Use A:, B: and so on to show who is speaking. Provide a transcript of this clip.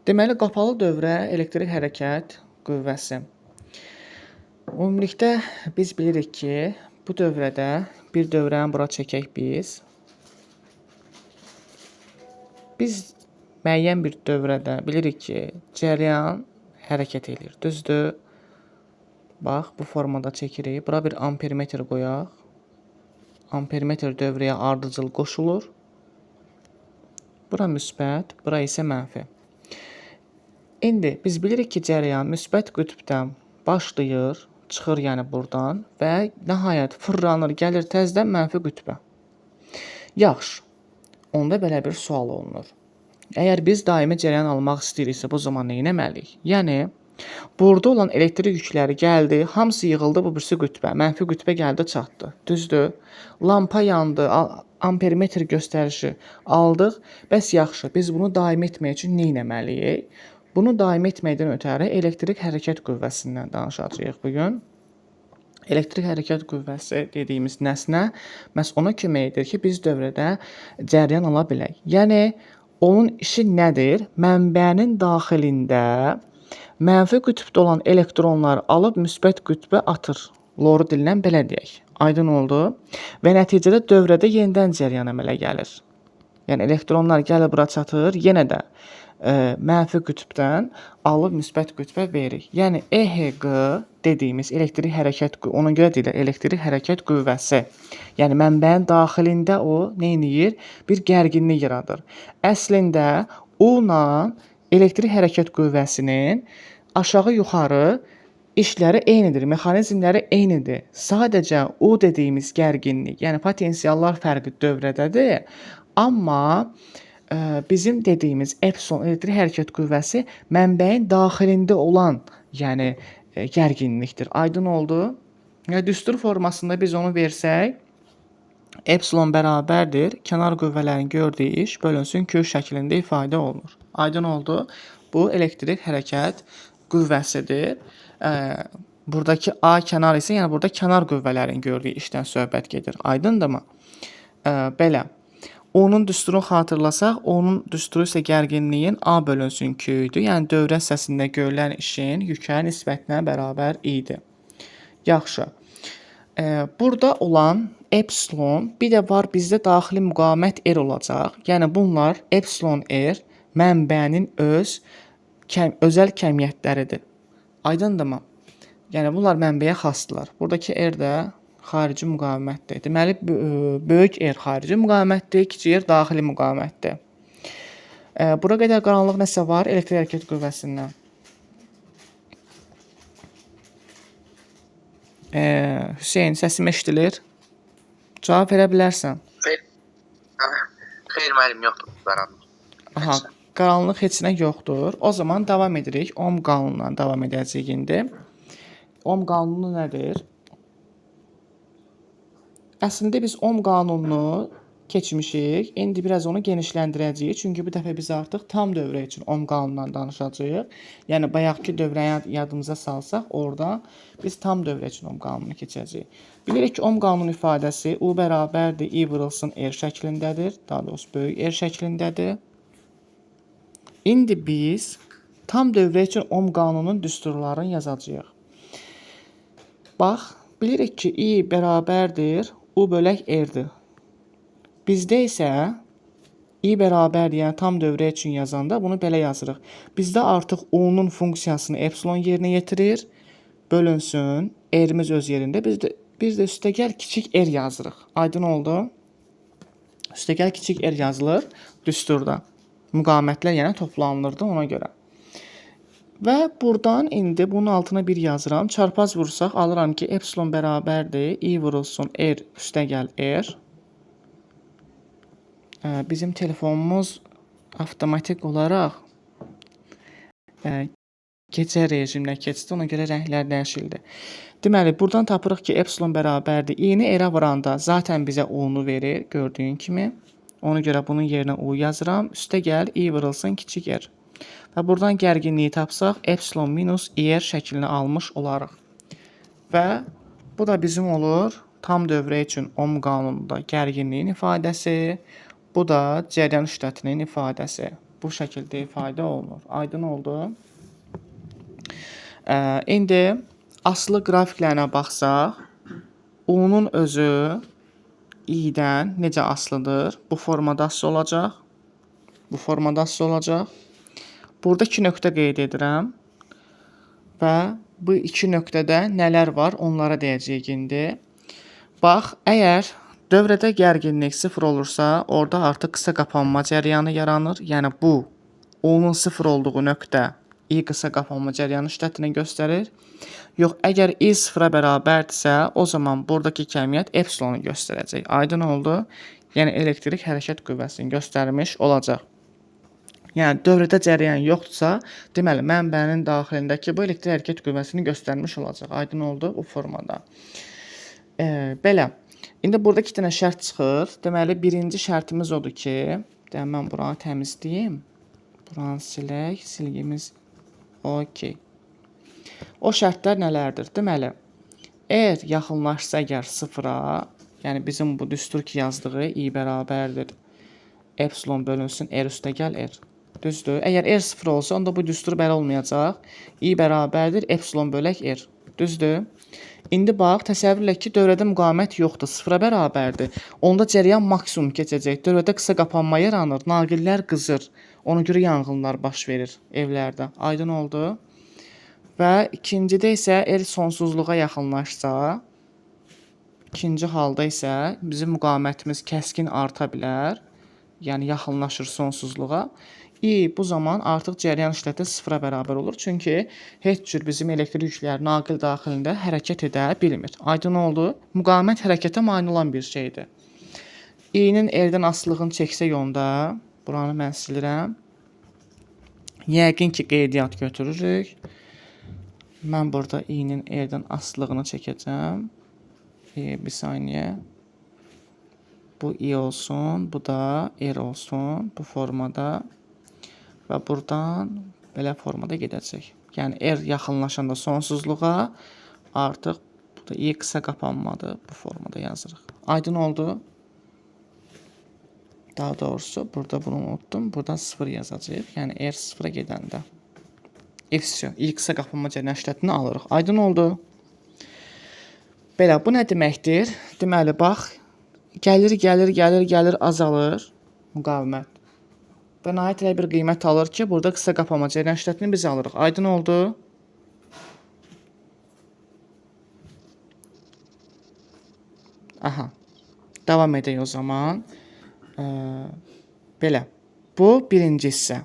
A: Deməli, qapalı dövrə elektrik hərəkət qüvvəsi. Ümumilikdə biz bilirik ki, bu dövrədə bir dövrəni bura çəkək biz. Biz müəyyən bir dövrədə bilirik ki, cəryan hərəkət edir. Düzdür? Bax, bu formada çəkirik. Bura bir ampermetr qoyaq. Ampermetr dövrəyə ardıcıl qoşulur. Bura müsbət, bura isə mənfi. İndi biz bilirik ki, cəryan müsbət qütbdən başlayır, çıxır yəni buradan və nəhayət fırlanır, gəlir təzədən mənfi qütbə. Yaxşı, onda belə bir sual olunur. Əgər biz daimi cəryan almaq istəyiriksə, bu zaman nə etməliyik? Yəni, burada olan elektrik yükləri gəldi, hamısı yığıldı bu birisi qütbə, mənfi qütbə gəldi, çatdı. Düzdür? Lampa yandı, ampermetr göstərişi aldıq. Bəs yaxşı, biz bunu daimi etmək üçün nə etməliyik? Bunu daimi etməkdən ötəri elektrik hərəkət qüvvəsindən danışacağıq bugün. Elektrik hərəkət qüvvəsi dediyimiz nəsnə məhz ona kömək edir ki, biz dövrədə cəryan ala bilək. Yəni, onun işi nədir? Mənbənin daxilində mənfi qütbdə olan elektronları alıb müsbət qütbə atır. Loru dillə belə deyək. Aydın oldu. Və nəticədə dövrədə yenidən cəryan əmələ gəlir. Yəni, elektronlar gəlir bura çatır, yenə də mənfi qütbdən alıb müsbət qütbə verir. Yəni, EHQ dediyimiz elektrik hərəkət qüvvəsi, ona görə deyilir elektrik hərəkət qüvvəsi. Yəni, mənbəyin daxilində o nə edir? Bir gərginlik yaradır. Əslində, U-la elektrik hərəkət qüvvəsinin aşağı-yuxarı işləri eynidir, mexanizmləri eynidir. Sadəcə U dediyimiz gərginlik, yəni potensiallar fərqi dövrədədir. Amma bizim dediyimiz epsilon elektrik hərəkət qüvvəsi mənbəyin daxilində olan, yəni gərginlikdir. Aydın oldu? Yəni düstur formasında biz onu versək, epsilon bərabərdir, kənar qüvvələrin gördüyü iş bölünsün Q şəklində ifadə olunur. Aydın oldu? Bu elektrik hərəkət qüvvəsidir. Buradakı A kənar isə, yəni burada kənar qüvvələrin gördüyü işdən söhbət gedir. Aydındırmı? Belə. Onun düsturunu xatırlasaq, onun düsturu isə gərginliyin A bölünsün Q idi. Yəni dövrə hissəsində görülən işin yükę nisbətinə bərabər idi. Yaxşı. Burada olan epsilon, bir də var bizdə daxili müqavimət R olacaq. Yəni bunlar epsilon R mənbənin özəl kəmiyyətləridir. Aydındırmı? Yəni bunlar mənbəyə xasdırlar. Buradakı R də xarici müqavimətdir. Deməli, böyük R xarici müqavimətdir, kiçik R daxili müqavimətdir. Bura qədər qaranlıq nəsə var elektrik hərəkət qüvvəsindən? Hüseyn, səsim eşidilir? Cavab verə bilərsən.
B: Xeyr, müəllim, yoxdur qaranlıq.
A: Aha, qaranlıq heç nə yoxdur. O zaman davam edirik. Ohm qanunundan davam edəcəyik indi. Ohm qanunu nədir? Əslində biz ohm qanununu keçmişik. İndi biraz onu genişləndirəcəyik. Çünki bu dəfə biz artıq tam dövrə üçün ohm qanunundan danışacağıq. Yəni bayaqki dövrəni yadımıza salsaq, orada biz tam dövrə üçün ohm qanununu keçəcəyik. Bilirik ki, ohm qanunu ifadəsi U bərabərdir, I vurulsun R şəklindədir. Daha doğrusu böyük R şəklindədir. İndi biz tam dövrə üçün ohm qanununun düsturlarını yazacağıq. Bax, bilirik ki, I bərabərdir, U bölək R-dir. Bizdə isə I bərabərdir, yəni tam dövrə üçün yazanda bunu belə yazırıq. Bizdə artıq U-nun funksiyasını epsilon yerinə yetirir, bölünsün, R-imiz öz yerində. Biz də üstəgəl kiçik R yazırıq. Aydın oldu? Üstəgəl kiçik R yazılır düsturda. Müqavimətlər yəni toplanılırdı ona görə. Və buradan indi bunun altına 1 yazıram. Çarpaz vursaq alıram ki, epsilon bərabərdir, I vurulsun R üstəgəl R. Bizim telefonumuz avtomatik olaraq gecə rejiminə keçdi, ona görə rənglər dəyişildi. Deməli, buradan tapırıq ki, epsilon bərabərdir. I-ni R-ə vuranda zaten bizə U-nu verir, gördüyün kimi. Ona görə bunun yerinə U yazıram. Üstəgəl I vurulsun kiçik R. Və buradan gərginliyi tapsaq, epsilon minus IR şəklini almış olarıq. Və bu da bizim olur tam dövrə üçün ohm qanununda gərginliyin ifadəsi, bu da cəryan şiddətinin ifadəsi. bu şəkildə ifadə olunur. Aydın oldu. İndi asılı qrafiklərinə baxsaq, U-nun özü i-dən necə asılıdır? Bu formada asılı olacaq. Bu formada asılı olacaq. Burada 2 nöqtə qeyd edirəm. Və bu 2 nöqtədə nələr var? Onlara deyəcəyik indi. Bax, əgər dövrədə gərginlik 0 olursa, orada artıq qısa qapanma cəryanı yaranır. Yəni bu U-nun 0 olduğu nöqtə i qısa qapanma cəryanı şiddətini göstərir. Yox, əgər i 0-a bərabərdirsə, o zaman buradakı kəmiyyət epsilonu göstərəcək. Aydın oldu? Yəni elektrik hərəkət qüvvəsini göstərmiş olacaq. Yəni dövrədə cəryan yoxdursa, deməli mənbənin daxilindəki bu elektrik hərəkət qüvvəsini göstərmiş olacaq. Aydın oldu bu formada. Belə. İndi burada 2 dənə şərt çıxır. Deməli birinci şərtimiz odur ki, mən buranı təmizləyim. Buranı silək, silgimiz OK. O şərtlər nələrdir? Deməli, R yaxınlaşsa əgər 0-a, yəni bizim bu düstur ki yazdığı i bərabərdir epsilon bölünsün R üstəgəl R. Düzdür? Əgər R 0 olsa, onda bu düstur belə olmayacaq. I bərabərdir epsilon bölək R. Düzdür? İndi bax, təsəvvür edək ki, dövrədə müqavimət yoxdur, 0-a bərabərdir. Onda cəryan maksimum keçəcək. Dövrədə qısa qapanma yaranır, naqillər qızır. Ona görə yanğınlar baş verir evlərdə. Aydın oldu? Və ikincidə isə R sonsuzluğa yaxınlaşsa, ikinci halda isə bizim müqavimətimiz kəskin arta bilər. Yəni yaxınlaşır sonsuzluğa. I bu zaman artıq cəryan şiddəti 0-a bərabər olur. Çünki heç cür bizim elektrik yüklər naqil daxilində hərəkət edə bilmir. Aydın oldu? Müqavimət hərəkətə mane olan bir şeydir. I-nin R-dən asılılığını çəksək onda, buranı mən silirəm. Yəqin ki, qeydiyyat götürürük. Mən burada i-nin R-dən asılılığını çəkəcəm. Bir saniyə. Bu i olsun, bu da R olsun, bu formada. Və buradan belə formada gedəcək. Yəni R yaxınlaşanda sonsuzluğa, artıq bu da i qısa qapanmadır. Bu formada yazırıq. Aydın oldu? Daha doğrusu burada bunu unuttum. Burada 0 yazacağıq. Yəni R 0-a gedəndə. I qısa qapanma cəryan şiddətini alırıq. Aydın oldu? Belə, bu nə deməkdir? Deməli, bax, gəlir, azalır müqavimət. Və nəhayət elə bir qiymət alır ki, burada qısa qapanma cəryan şiddətini biz alırıq. Aydın oldu? Aha. Davam edək o zaman. Belə. Bu birinci hissə.